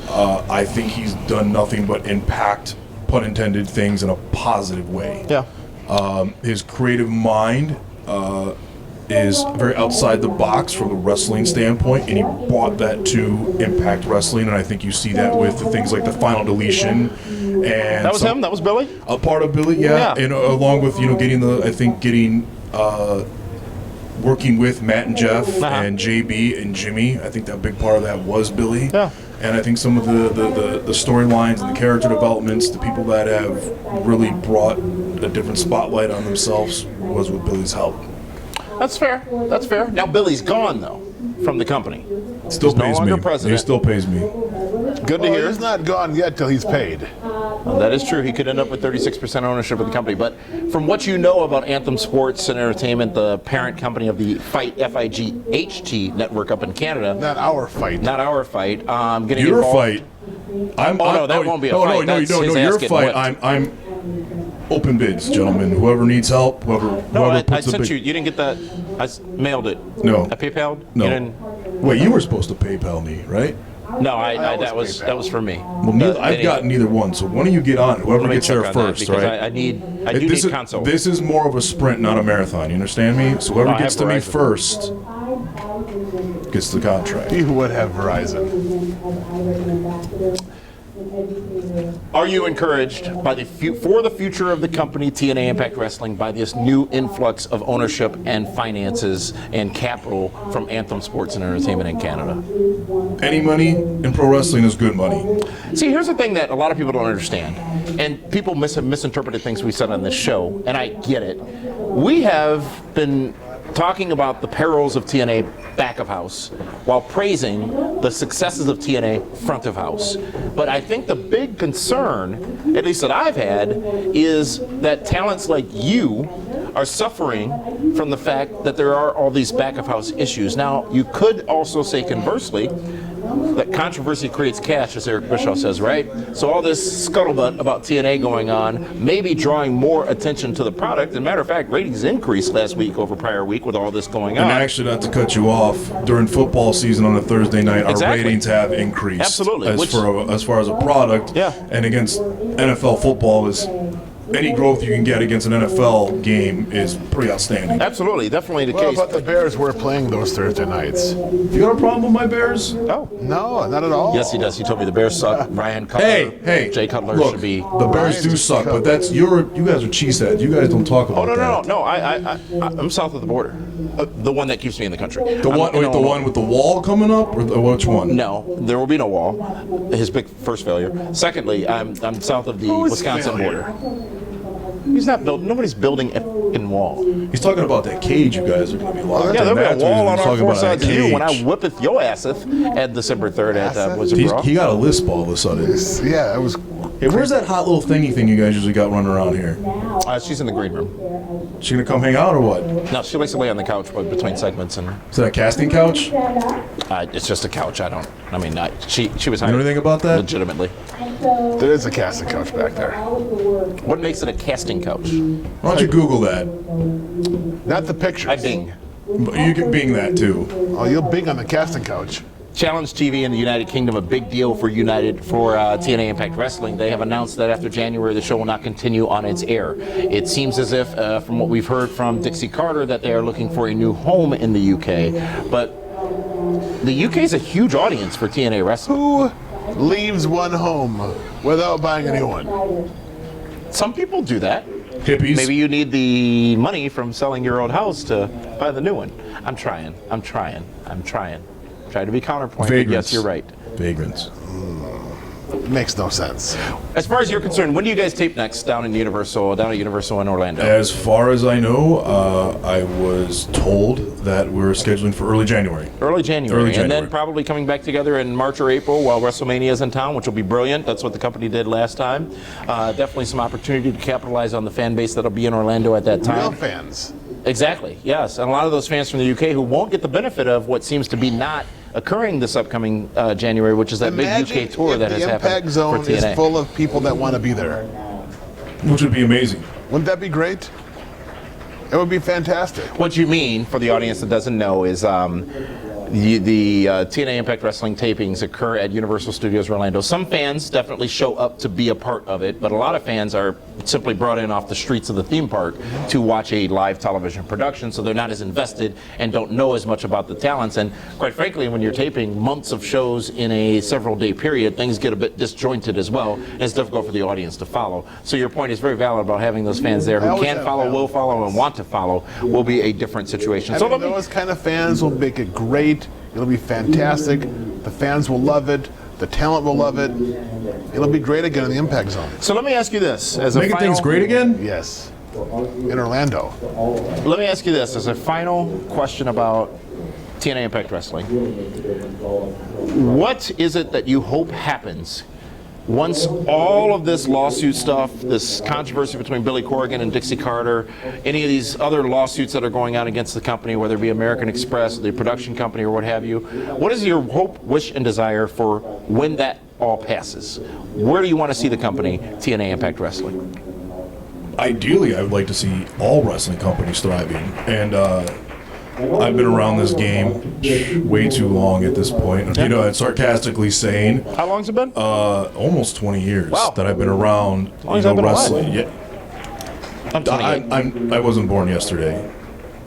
I think he's done nothing but impact, pun intended, things in a positive way. Yeah. His creative mind is very outside the box from a wrestling standpoint, and he brought that to Impact Wrestling, and I think you see that with the things like the Final Deletion. And That was him? That was Billy? a part of Billy, Yeah. and along with getting working with Matt and Jeff and JB and Jimmy. I think that a big part of that was Billy. Yeah. And I think some of the storylines and the character developments, the people that have really brought a different spotlight on themselves was with Billy's help. That's fair. That's fair. Now Billy's gone though from the company. Still He's no pays longer me. president. He still pays me. Good to Well, hear. he's not gone yet till he's paid. Well, that is true. He could end up with 36% ownership of the company. But from what you know about Anthem Sports and Entertainment, the parent company of the Fight FIGHT network up in Canada, Not our fight. not our fight, getting Your involved. fight. That won't be a fight. That's his Your ass getting fight. whipped. I'm open bids, gentlemen. Whoever needs help, whoever No, I puts a sent big. you. You didn't get that. Mailed it. No. I PayPal'd? No. You didn't? Wait, you were supposed to PayPal me, right? No, always that was for me. Well, I've gotten neither one, so why don't you get on it? Whoever gets there first, because right? I do This need console. This is more of a sprint, not a marathon. You understand me? So whoever I gets to have me Verizon. first gets the contract. You would have Verizon. Are you encouraged by for the future of the company, TNA Impact Wrestling, by this new influx of ownership and finances and capital from Anthem Sports and Entertainment in Canada? Any money in pro wrestling is good money. See, here's the thing that a lot of people don't understand, and people misinterpreted things we said on this show, and I get it. We have been talking about the perils of TNA back of house while praising the successes of TNA front of house. But I think the big concern, at least that I've had, is that talents like you are suffering from the fact that there are all these back of house issues. Now, you could also say conversely, that controversy creates cash, as Eric Bischoff says, right? So all this scuttlebutt about TNA going on may be drawing more attention to the product. As a matter of fact, ratings increased last week over prior week with all this going on. And actually, not to cut you off, during football season on a Thursday night, our Exactly. ratings have increased. Absolutely. As far as a product. Yeah. And against NFL football is any growth you can get against an NFL game is pretty outstanding. Absolutely, definitely the What case. about the Bears were playing those Thursday nights? You got a problem with my Bears? Oh, No, not at all. yes, he does. He told me the Bears suck. Ryan Cutler, Hey, Jay Cutler look, should be. the Bears do suck, but that's you guys are cheeseheads. You guys don't talk about Oh that. no! I'm south of the border, the one that keeps me in the country. The one with the wall coming up, or which one? No, there will be no wall. His big first failure. Secondly, I'm south of the Who's Wisconsin failure? border. He's not building. Nobody's building a fucking wall. He's talking about that cage you guys are going to be locked in. Yeah, there'll be a That's what wall on he's our talking four about, sides that of you when I cage. whippeth your asseth at December 3rd at Wizard Raw. He got a lisp all of a sudden. Yeah, it was. Hey, where's that hot little thingy thing you guys usually got running around here? She's in the green room. She gonna come hang out or what? No, she likes to lay on the couch between segments, and Is that a casting couch? it's just a couch. She was You hired know anything about that? legitimately. There is a casting couch back there. What makes it a casting couch? Why don't you Google that? Not the pictures. I Bing. You can Bing that too. Oh, you'll bing on the casting couch. Challenge TV in the United Kingdom, a big deal for TNA Impact Wrestling. They have announced that after January, the show will not continue on its air. It seems as if, from what we've heard from Dixie Carter, that they are looking for a new home in the UK. But The UK is a huge audience for TNA wrestling. Who leaves one home without buying a new one? Some people do that. Hippies. Maybe you need the money from selling your old house to buy the new one. I'm trying. Try to be counterpoint. But yes, you're right. Vagrants. Makes no sense. As far as you're concerned, when do you guys tape next down at Universal in Orlando? As far as I know, I was told that we're scheduling for early January. Early January. And then probably coming back together in March or April while WrestleMania is in town, which will be brilliant. That's what the company did last time. Definitely some opportunity to capitalize on the fan base that'll be in Orlando at that time. Real fans. Exactly, yes. And a lot of those fans from the UK who won't get the benefit of what seems to be not occurring this upcoming January, which is that big UK tour that has happened. The Impact Zone is full of people that want to be there. Which would be amazing. Wouldn't that be great? It would be fantastic. What you mean, for the audience that doesn't know, is the TNA Impact Wrestling tapings occur at Universal Studios Orlando. Some fans definitely show up to be a part of it, but a lot of fans are simply brought in off the streets of the theme park to watch a live television production, so they're not as invested and don't know as much about the talents. And quite frankly, when you're taping months of shows in a several-day period, things get a bit disjointed as well, and it's difficult for the audience to follow. So your point is very valid about having those fans there who can follow, will follow, and want to follow will be a different situation. So those kind of fans will make it great. It'll be fantastic. The fans will love it. The talent will love it. It'll be great again in the Impact Zone. So let me ask you this. Making things great again? Yes. In Orlando. Let me ask you this as a final question about TNA Impact Wrestling. What is it that you hope happens once all of this lawsuit stuff, this controversy between Billy Corgan and Dixie Carter, any of these other lawsuits that are going on against the company, whether it be American Express, the production company, or what have you, what is your hope, wish, and desire for when that all passes? Where do you want to see the company, TNA Impact Wrestling? Ideally, I would like to see all wrestling companies thriving. And I've been around this game way too long at this point. You know, I'm sarcastically saying. How long's it been? Almost 20 years that I've been around wrestling. Yeah. I'm 28. I wasn't born yesterday.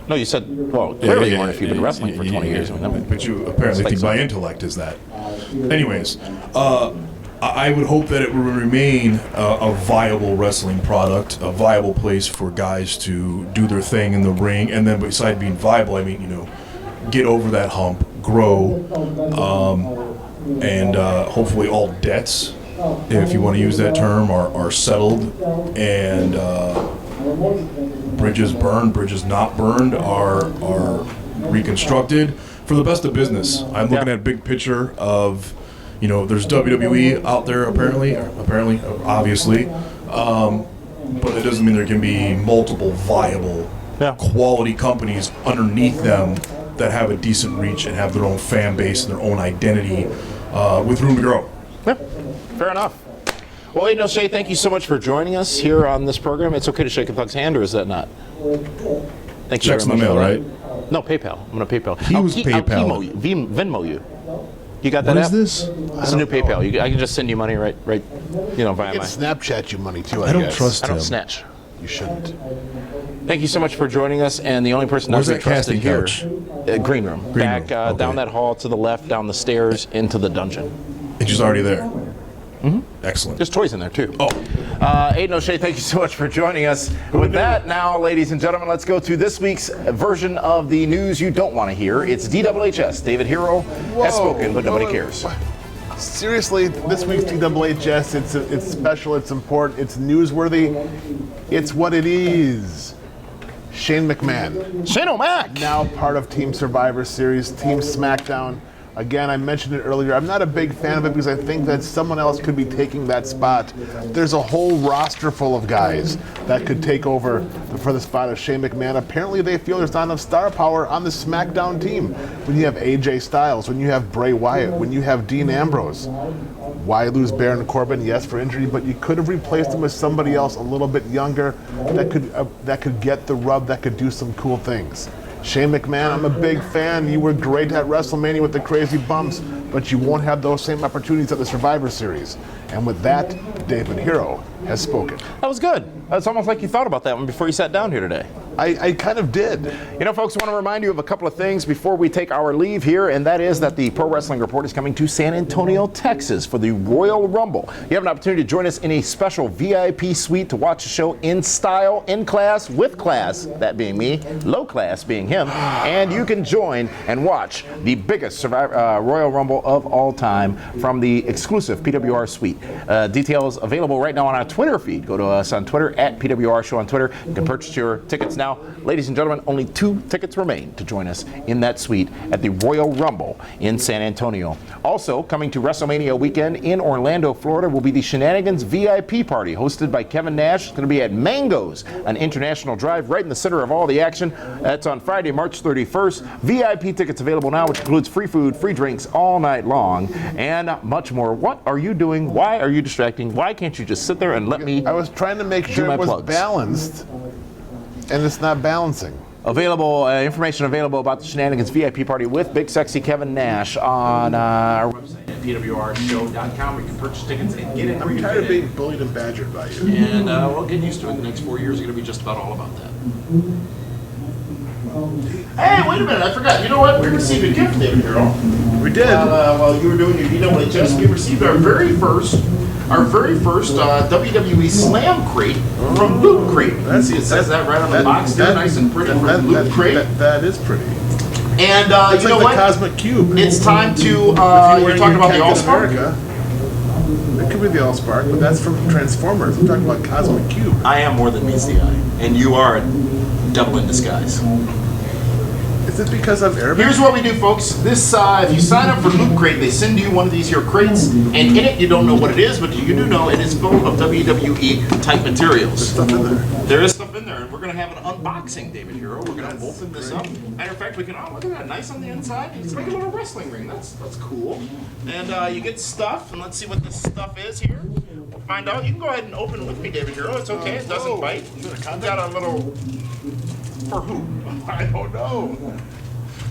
No, you said, well, clearly you weren't if you've been wrestling for 20 years. But you apparently think my intellect is that. Anyways, I would hope that it will remain a viable wrestling product, a viable place for guys to do their thing in the ring, and then besides being viable, I mean, you know, get over that hump, grow, and hopefully all debts, if you want to use that term, are settled, and bridges burned, bridges not burned are reconstructed for the best of business. I'm looking at a big picture of, you know, there's WWE out there apparently, obviously, but it doesn't mean there can be multiple viable, quality companies underneath them that have a decent reach and have their own fan base and their own identity with room to grow. Yeah, fair enough. Well, Aidan O'Shea, thank you so much for joining us here on this program. It's okay to shake a thug's hand, or is that not? Thank you Checks very much. in the mail, right? No, PayPal. I'm going to PayPal. He was PayPal. I'll Venmo you. You got that What app? is this? It's a new PayPal. I can just send you money right, via I my. can Snapchat you money too, I don't guess. trust I don't him. snatch. You shouldn't. Thank you so much for joining us. And the only person Where's that's that casting here, couch? green room. Green Back room, okay. down that hall to the left, down the stairs, into the dungeon. And she's already there. Excellent. There's toys in there too. Oh. Aidan O'Shea, thank you so much for joining us. With that, now, ladies and gentlemen, let's go to this week's version of the news you don't want to hear. It's DWHS. David Hero has spoken, but nobody cares. Seriously, this week's TWHS, it's special, it's important, it's newsworthy. It's what it is. Shane McMahon. Shane O'Mac. Now part of Team Survivor Series, Team SmackDown. Again, I mentioned it earlier, I'm not a big fan of it because I think that someone else could be taking that spot. There's a whole roster full of guys that could take over for the spot of Shane McMahon. Apparently they feel there's not enough star power on the SmackDown team. When you have AJ Styles, when you have Bray Wyatt, when you have Dean Ambrose. Why lose Baron Corbin? Yes, for injury, but you could have replaced him with somebody else a little bit younger that could get the rub, that could do some cool things. Shane McMahon, I'm a big fan. You were great at WrestleMania with the crazy bumps, but you won't have those same opportunities at the Survivor Series. And with that, David Hero has spoken. That was good. It's almost like you thought about that one before you sat down here today. I kind of did. You know, folks, I want to remind you of a couple of things before we take our leave here, and that is that the Pro Wrestling Report is coming to San Antonio, Texas for the Royal Rumble. You have an opportunity to join us in a special VIP suite to watch the show in style, in class, with class, that being me, low class being him, and you can join and watch the biggest Royal Rumble of all time from the exclusive PWR suite. Details available right now on our Twitter feed. Go to us on Twitter, at PWR Show on Twitter. You can purchase your tickets now. Ladies and gentlemen, only 2 tickets remain to join us in that suite at the Royal Rumble in San Antonio. Also, coming to WrestleMania weekend in Orlando, Florida, will be the Shenanigans VIP party hosted by Kevin Nash. It's going to be at Mango's, an International Drive, right in the center of all the action. That's on Friday, March 31st. VIP tickets available now, which includes free food, free drinks all night long, and much more. What are you doing? Why are you distracting? Why can't you just sit there and let me? I was trying to make sure my it was plugs. balanced, and it's not balancing. Available information available about the Shenanigans VIP party with Big Sexy Kevin Nash on our website at pwrshow.com, where you can purchase tickets and get in. I'm tired of being bullied and badgered by you. And we'll get used to it. The next 4 years are going to be just about all about that. Hey, wait a minute! I forgot. You know what? We received a gift, David Hero. We did. While you were doing your DWHS, we received our very first WWE Slam crate from Loot Crate. See, it says that right on the box there, nice and pretty from Loot Crate. That is pretty. And It's you like know the what? Cosmic Cube. It's time to. You're Wearing talking your about the Captain All-Star? America. It could be the All-Spark, but that's from Transformers. I'm talking about Cosmic Cube. I am more than meets the eye, and you are a devil in disguise. Is it because I'm Arabic? Here's what we do, folks. This, if you sign up for Loot Crate, they send you one of these here crates, and in it, you don't know what it is, but you do know it is full of WWE type materials. Stuff in there. There is stuff in there, and we're going to have an unboxing, David Hero. We're going to open this up. Matter of fact, we can, look at that, nice on the inside. It's like a little wrestling ring. That's cool. And you get stuff, and let's see what this stuff is here. We'll find out. You can go ahead and open it with me, David Hero. It's okay. It doesn't bite. We've got a little... For who? I don't know.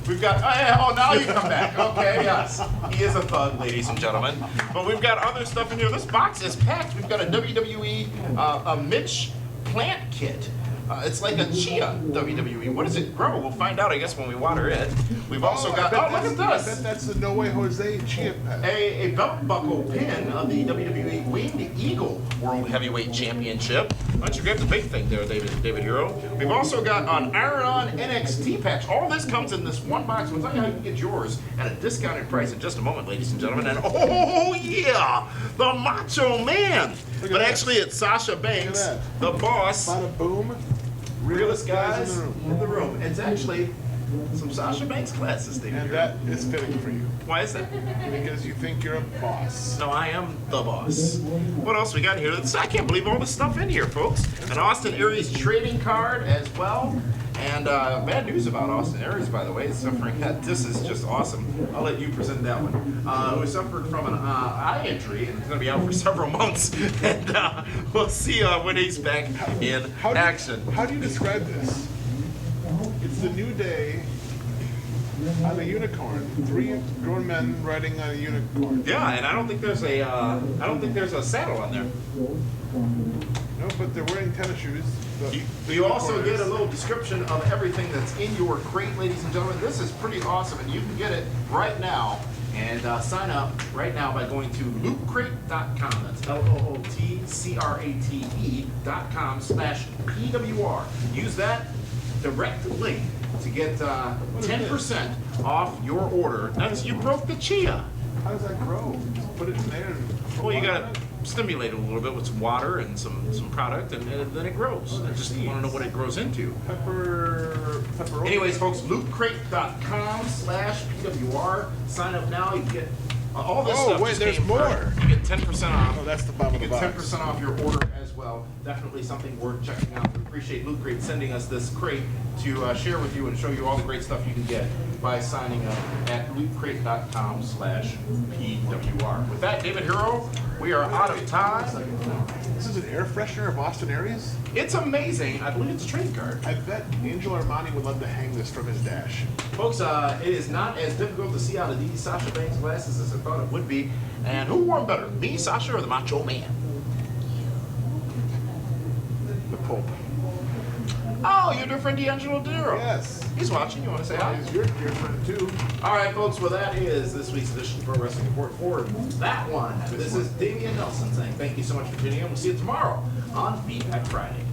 We've got, now you come back. Okay, yes. He is a thug, ladies and gentlemen. But we've got other stuff in here. This box is packed. We've got a WWE a Mitch plant kit. It's like a chia WWE. What does it grow? We'll find out, I guess, when we water it. We've also got, look at this. I bet that's the No Way Jose chia pet. A belt buckle pin of the WWE Winged Eagle World Heavyweight Championship. Why don't you grab the big thing there, David Hero? We've also got an Iron-On NXT patch. All this comes in this one box. We'll tell you how you can get yours at a discounted price in just a moment, ladies and gentlemen. And oh yeah, the Macho Man. But actually, it's Sasha Banks, the boss. Bada boom. Realest guys in the room. It's actually some Sasha Banks glasses, David. And that is fitting for you. Why is that? Because you think you're a boss. No, I am the boss. What else we got here? I can't believe all the stuff in here, folks. An Austin Aries trading card as well. And bad news about Austin Aries, by the way, is suffering. This is just awesome. I'll let you present that one. Who suffered from an eye injury and is going to be out for several months. And we'll see when he's back in action. How do you describe this? It's the new day on a unicorn. 3 grown men riding on a unicorn. Yeah, and I don't think there's a saddle on there. No, but they're wearing tennis shoes. You also get a little description of everything that's in your crate, ladies and gentlemen. This is pretty awesome, and you can get it right now and sign up right now by going to lootcrate.com. That's LOOTCRATE.com/PWR. Use that direct link to get 10% off your order. That's, you broke the chia. How does that grow? Just put it in there and... Well, you gotta stimulate it a little bit with some water and some product, and then it grows. I just want to know what it grows into. Pepperoni. Anyways, folks, lootcrate.com/PWR. Sign up now. You can get all this stuff. Oh, wait, there's more. You get 10% off. Oh, that's the bottom of the You get box. 10% off your order as well. Definitely something worth checking out. We appreciate Loot Crate sending us this crate to share with you and show you all the great stuff you can get by signing up at lootcrate.com/PWR. With that, David Hero, we are out of time. This is an air freshener of Austin Aries? It's amazing. I believe it's a trading card. I bet Angel Armani would love to hang this from his dash. Folks, it is not as difficult to see out of these Sasha Banks glasses as I thought it would be. And who wore them better, me, Sasha, or the Macho Man? The Pope. Oh, your dear friend D'Angelo Duro. Yes. He's watching. You want to say hi? He's your dear friend, too. All right, folks. Well, that is this week's edition of Pro Wrestling Report for that one. This is Damian Nelson saying thank you so much for tuning in. We'll see you tomorrow on Feedback Friday.